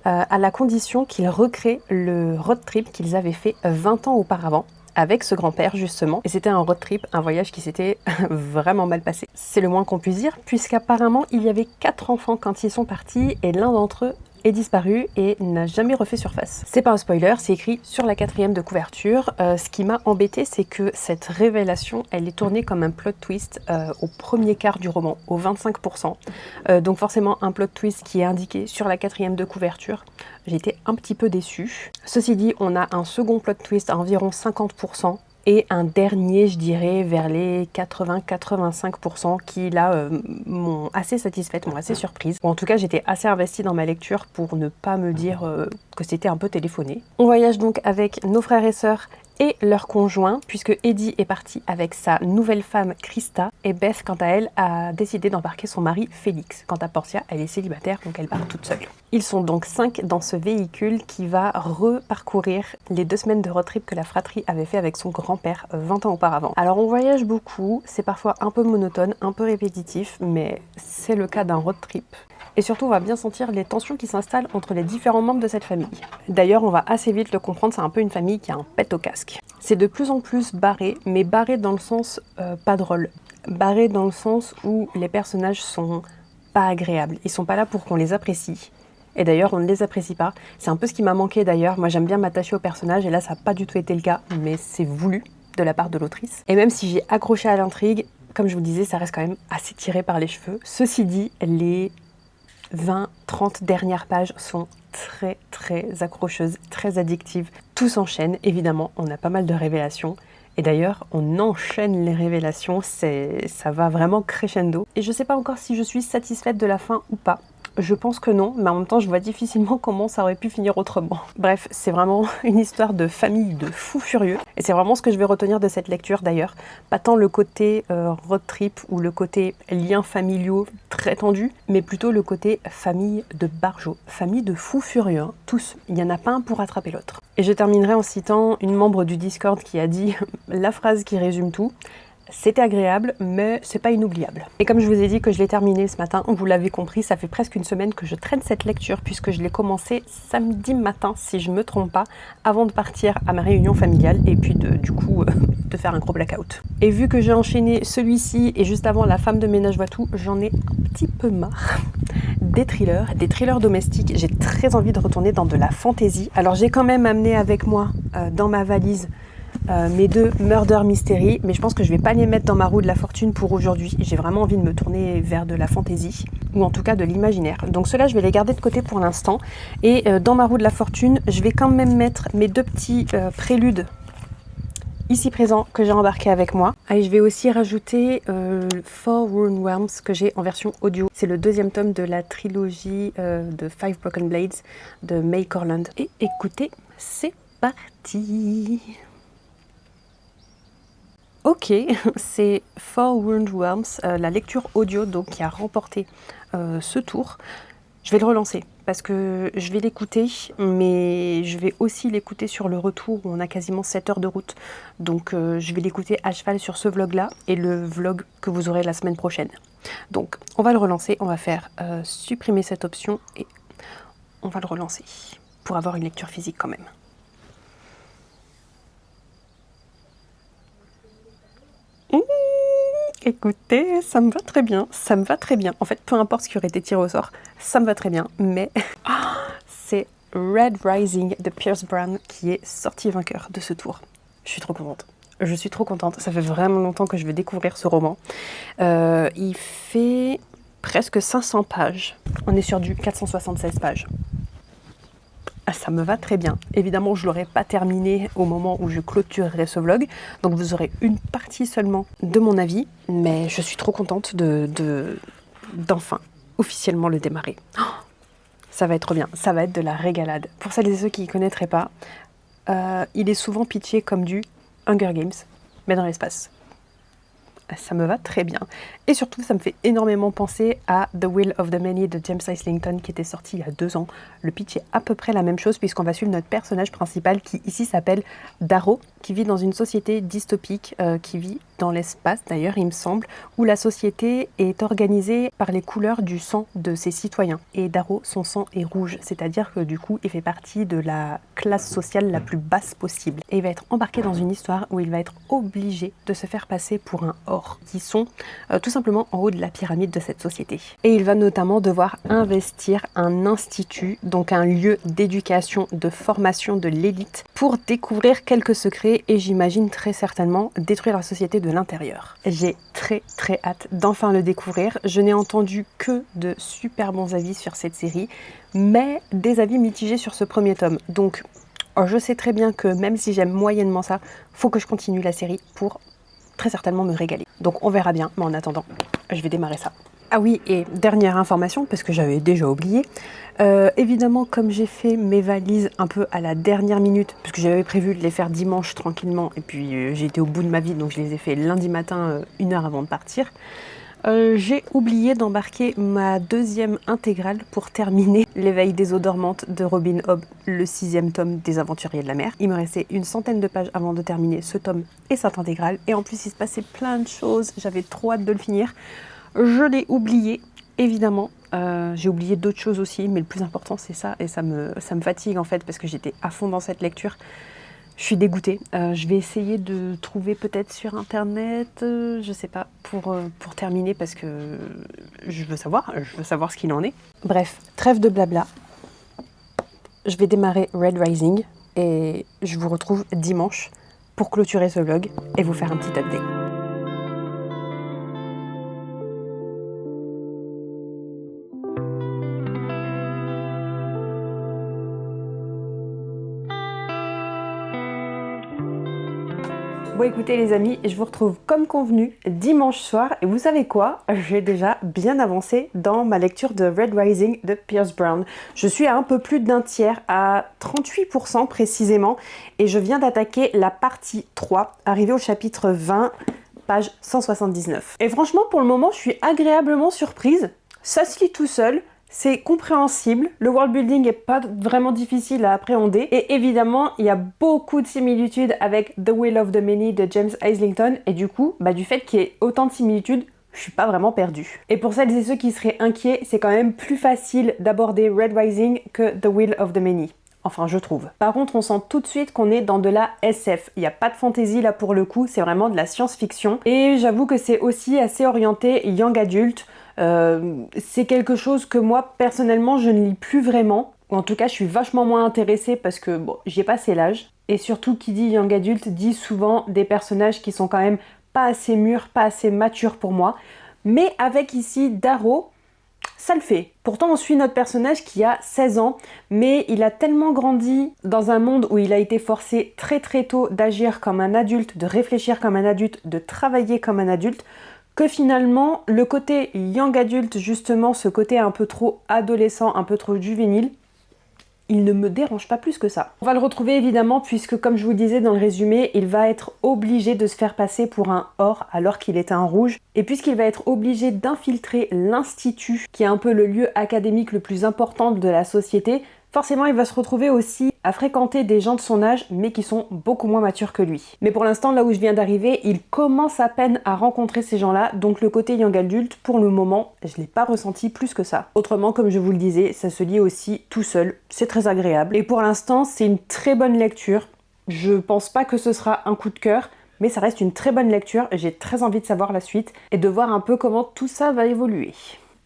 à la condition qu'ils recréent le road trip qu'ils avaient fait 20 ans auparavant avec ce grand-père justement. Et c'était un road trip, un voyage qui s'était vraiment mal passé. C'est le moins qu'on puisse dire, puisqu'apparemment il y avait 4 enfants quand ils sont partis et l'un d'entre eux est disparu et n'a jamais refait surface. C'est pas un spoiler, c'est écrit sur la 4e de couverture. Ce qui m'a embêté, c'est que cette révélation, elle est tournée comme un plot twist au premier quart du roman, au 25%. Donc forcément un plot twist qui est indiqué sur la 4e de couverture. J'ai été un petit peu déçue. Ceci dit, on a un second plot twist à environ 50%. Et un dernier, je dirais, vers les 80-85% qui, là, m'ont assez satisfaite, m'ont assez surprise. Ou en tout cas, j'étais assez investie dans ma lecture pour ne pas me dire que c'était un peu téléphoné. On voyage donc avec nos frères et sœurs et leurs conjoints, puisque Eddie est parti avec sa nouvelle femme Krista, et Beth, quant à elle, a décidé d'embarquer son mari Félix. Quant à Portia, elle est célibataire, donc elle part toute seule. Ils sont donc 5 dans ce véhicule qui va reparcourir les 2 semaines de road trip que la fratrie avait fait avec son grand-père 20 ans auparavant. Alors on voyage beaucoup, c'est parfois un peu monotone, un peu répétitif, mais c'est le cas d'un road trip. Et surtout, on va bien sentir les tensions qui s'installent entre les différents membres de cette famille. D'ailleurs, on va assez vite le comprendre, c'est un peu une famille qui a un pet au casque. C'est de plus en plus barré, mais barré dans le sens pas drôle. Barré dans le sens où les personnages sont pas agréables. Ils sont pas là pour qu'on les apprécie. Et d'ailleurs, on ne les apprécie pas. C'est un peu ce qui m'a manqué d'ailleurs. Moi, j'aime bien m'attacher aux personnages, et là, ça n'a pas du tout été le cas, mais c'est voulu de la part de l'autrice. Et même si j'ai accroché à l'intrigue, comme je vous le disais, ça reste quand même assez tiré par les cheveux. Ceci dit, les 20-30 dernières pages sont très accrocheuses, très addictives. Tout s'enchaîne, évidemment, on a pas mal de révélations. Et d'ailleurs, on enchaîne les révélations, ça va vraiment crescendo. Et je sais pas encore si je suis satisfaite de la fin ou pas. Je pense que non, mais en même temps, je vois difficilement comment ça aurait pu finir autrement. Bref, c'est vraiment une histoire de famille de fous furieux. Et c'est vraiment ce que je vais retenir de cette lecture d'ailleurs. Pas tant le côté road trip ou le côté liens familiaux très tendus, mais plutôt le côté famille de barjots, famille de fous furieux, hein. Tous. Il n'y en a pas un pour rattraper l'autre. Et je terminerai en citant une membre du Discord qui a dit la phrase qui résume tout. C'était agréable, mais c'est pas inoubliable. Et comme je vous ai dit que je l'ai terminé ce matin, vous l'avez compris, ça fait presque une semaine que je traîne cette lecture puisque je l'ai commencé samedi matin, si je me trompe pas, avant de partir à ma réunion familiale et puis du coup de faire un gros blackout. Et vu que j'ai enchaîné celui-ci et juste avant La femme de ménage voit tout, j'en ai un petit peu marre. Des thrillers domestiques. J'ai très envie de retourner dans de la fantasy. Alors j'ai quand même amené avec moi dans ma valise mes 2 murder mystery, mais je pense que je vais pas les mettre dans ma roue de la fortune pour aujourd'hui. J'ai vraiment envie de me tourner vers de la fantasy, ou en tout cas de l'imaginaire. Donc ceux-là, je vais les garder de côté pour l'instant. Et dans ma roue de la fortune, je vais quand même mettre mes 2 petits préludes ici présents que j'ai embarqués avec moi. Et je vais aussi rajouter Four Rune Realms que j'ai en version audio. C'est le 2e tome de la trilogie de Five Broken Blades de May Corland. Et écoutez, c'est parti! Ok, c'est Four Rune Realms, la lecture audio donc, qui a remporté ce tour. Je vais le relancer parce que je vais l'écouter, mais je vais aussi l'écouter sur le retour où on a quasiment 7 heures de route. Donc je vais l'écouter à cheval sur ce vlog-là et le vlog que vous aurez la semaine prochaine. Donc on va le relancer, on va faire supprimer cette option et on va le relancer pour avoir une lecture physique quand même. Écoutez, ça me va très bien, ça me va très bien. En fait, peu importe ce qui aurait été tiré au sort, ça me va très bien. Mais c'est Red Rising de Pierce Brown qui est sorti vainqueur de ce tour. Je suis trop contente. Je suis trop contente. Ça fait vraiment longtemps que je veux découvrir ce roman. Il fait presque 500 pages. On est sur du 476 pages. Ça me va très bien. Évidemment, je ne l'aurai pas terminé au moment où je clôturerai ce vlog. Donc vous aurez une partie seulement de mon avis. Mais je suis trop contente d'enfin officiellement le démarrer. Oh, ça va être trop bien. Ça va être de la régalade. Pour celles et ceux qui ne connaîtraient pas, il est souvent pitché comme du Hunger Games. mais dans l'espace. Ça me va très bien. Et surtout, ça me fait énormément penser à The Will of the Many de James Islington qui était sorti il y a 2 ans. Le pitch est à peu près la même chose puisqu'on va suivre notre personnage principal qui ici s'appelle Darrow, qui vit dans une société dystopique, qui vit dans l'espace d'ailleurs il me semble, où la société est organisée par les couleurs du sang de ses citoyens. Et Darrow, son sang est rouge, c'est-à-dire que du coup il fait partie de la classe sociale la plus basse possible. Et il va être embarqué dans une histoire où il va être obligé de se faire passer pour un or, qui sont tout simplement en haut de la pyramide de cette société. Et il va notamment devoir investir un institut, donc un lieu d'éducation, de formation de l'élite, pour découvrir quelques secrets et j'imagine très certainement détruire la société de l'intérieur. J'ai très hâte d'enfin le découvrir. Je n'ai entendu que de super bons avis sur cette série, mais des avis mitigés sur ce premier tome. Donc je sais très bien que même si j'aime moyennement ça, faut que je continue la série pour très certainement me régaler. Donc on verra bien, mais en attendant, je vais démarrer ça. Ah oui, et dernière information, parce que j'avais déjà oublié, évidemment comme j'ai fait mes valises un peu à la dernière minute, parce que j'avais prévu de les faire dimanche tranquillement, et puis j'ai été au bout de ma vie, donc je les ai fait lundi matin, 1 heure avant de partir, j'ai oublié d'embarquer ma 2e intégrale pour terminer L'éveil des eaux dormantes de Robin Hobb, le 6e tome des Aventuriers de la mer. Il me restait une centaine de pages avant de terminer ce tome et cette intégrale, et en plus il se passait plein de choses, j'avais trop hâte de le finir. Je l'ai oublié, évidemment. J'ai oublié d'autres choses aussi, mais le plus important c'est ça, et ça me fatigue en fait, parce que j'étais à fond dans cette lecture. Je suis dégoûtée. Je vais essayer de trouver peut-être sur internet, je sais pas, pour terminer, parce que je veux savoir ce qu'il en est. Bref, trêve de blabla. Je vais démarrer Red Rising, et je vous retrouve dimanche pour clôturer ce vlog et vous faire un petit update. Bon écoutez les amis, je vous retrouve comme convenu dimanche soir et vous savez quoi? J'ai déjà bien avancé dans ma lecture de Red Rising de Pierce Brown. Je suis à un peu plus d'un tiers, à 38% précisément, et je viens d'attaquer la partie 3, arrivée au chapitre 20, page 179. Et franchement pour le moment je suis agréablement surprise, ça se lit tout seul. C'est compréhensible, le world building est pas vraiment difficile à appréhender et évidemment il y a beaucoup de similitudes avec The Will of the Many de James Islington et du coup, du fait qu'il y ait autant de similitudes, je suis pas vraiment perdue. Et pour celles et ceux qui seraient inquiets, c'est quand même plus facile d'aborder Red Rising que The Will of the Many. Enfin, je trouve. Par contre, on sent tout de suite qu'on est dans de la SF. Il n'y a pas de fantasy là pour le coup, c'est vraiment de la science-fiction. Et j'avoue que c'est aussi assez orienté young adulte. C'est quelque chose que moi, personnellement, je ne lis plus vraiment. En tout cas, je suis vachement moins intéressée parce que, bon, j'y ai passé l'âge. Et surtout, qui dit young adulte dit souvent des personnages qui sont quand même pas assez mûrs, pas assez matures pour moi. Mais avec ici Darrow, ça le fait. Pourtant, on suit notre personnage qui a 16 ans, mais il a tellement grandi dans un monde où il a été forcé très tôt d'agir comme un adulte, de réfléchir comme un adulte, de travailler comme un adulte, que finalement, le côté young adulte, justement, ce côté un peu trop adolescent, un peu trop juvénile, il ne me dérange pas plus que ça. On va le retrouver évidemment puisque, comme je vous disais dans le résumé, il va être obligé de se faire passer pour un or alors qu'il est un rouge. Et puisqu'il va être obligé d'infiltrer l'institut, qui est un peu le lieu académique le plus important de la société, forcément il va se retrouver aussi à fréquenter des gens de son âge mais qui sont beaucoup moins matures que lui. Mais pour l'instant, là où je viens d'arriver, il commence à peine à rencontrer ces gens-là, donc le côté young adulte, pour le moment, je l'ai pas ressenti plus que ça. Autrement, comme je vous le disais, ça se lit aussi tout seul, c'est très agréable. Et pour l'instant, c'est une très bonne lecture. Je pense pas que ce sera un coup de cœur, mais ça reste une très bonne lecture, j'ai très envie de savoir la suite et de voir un peu comment tout ça va évoluer.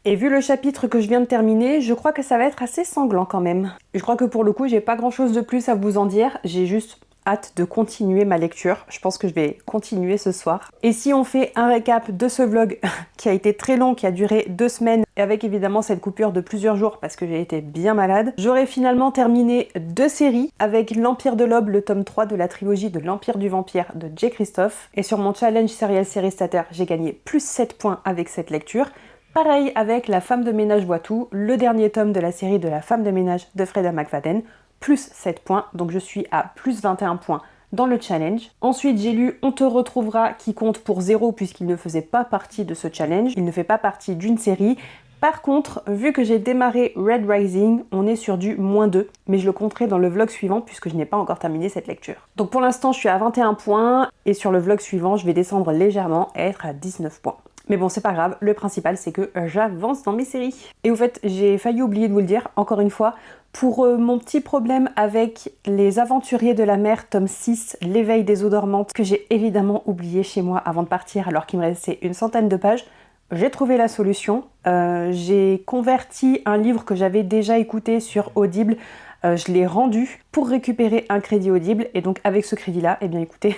Et vu le chapitre que je viens de terminer, je crois que ça va être assez sanglant quand même. Je crois que pour le coup, j'ai pas grand chose de plus à vous en dire, j'ai juste hâte de continuer ma lecture. Je pense que je vais continuer ce soir. Et si on fait un récap de ce vlog qui a été très long, qui a duré 2 semaines, et avec évidemment cette coupure de plusieurs jours parce que j'ai été bien malade, j'aurai finalement terminé 2 séries avec L'Empire de l'Aube, le tome 3 de la trilogie de l'Empire du Vampire de J. Christophe. Et sur mon challenge Serial Series Starter, j'ai gagné plus 7 points avec cette lecture. Pareil avec La femme de ménage voit tout, le dernier tome de la série de La femme de ménage de Freda McFadden, plus 7 points, donc je suis à plus 21 points dans le challenge. Ensuite, j'ai lu On te retrouvera qui compte pour 0 puisqu'il ne faisait pas partie de ce challenge. Il ne fait pas partie d'une série. Par contre, vu que j'ai démarré Red Rising, on est sur du -2, mais je le compterai dans le vlog suivant puisque je n'ai pas encore terminé cette lecture. Donc pour l'instant, je suis à 21 points et sur le vlog suivant, je vais descendre légèrement et être à 19 points. Mais bon, c'est pas grave, le principal c'est que j'avance dans mes séries. Et au fait, j'ai failli oublier de vous le dire, encore une fois, pour mon petit problème avec Les Aventuriers de la Mer, tome 6, L'éveil des eaux dormantes, que j'ai évidemment oublié chez moi avant de partir alors qu'il me restait une centaine de pages, j'ai trouvé la solution. J'ai converti un livre que j'avais déjà écouté sur Audible, je l'ai rendu pour récupérer un crédit Audible et donc avec ce crédit-là, eh bien écoutez,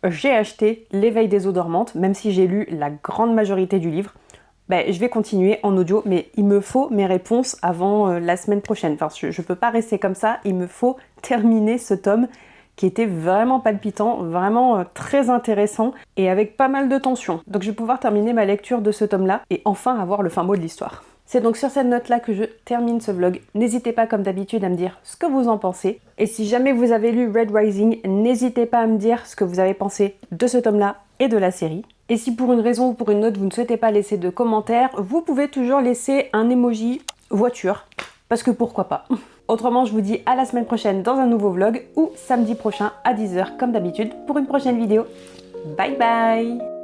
j'ai acheté L'éveil des eaux dormantes, même si j'ai lu la grande majorité du livre. Je vais continuer en audio, mais il me faut mes réponses avant la semaine prochaine. Enfin, je peux pas rester comme ça, il me faut terminer ce tome qui était vraiment palpitant, vraiment très intéressant et avec pas mal de tension. Donc je vais pouvoir terminer ma lecture de ce tome-là et enfin avoir le fin mot de l'histoire. C'est donc sur cette note-là que je termine ce vlog. N'hésitez pas comme d'habitude à me dire ce que vous en pensez. Et si jamais vous avez lu Red Rising, n'hésitez pas à me dire ce que vous avez pensé de ce tome-là et de la série. Et si pour une raison ou pour une autre vous ne souhaitez pas laisser de commentaires, vous pouvez toujours laisser un emoji voiture, parce que pourquoi pas. Autrement, je vous dis à la semaine prochaine dans un nouveau vlog ou samedi prochain à 10 h comme d'habitude pour une prochaine vidéo. Bye bye!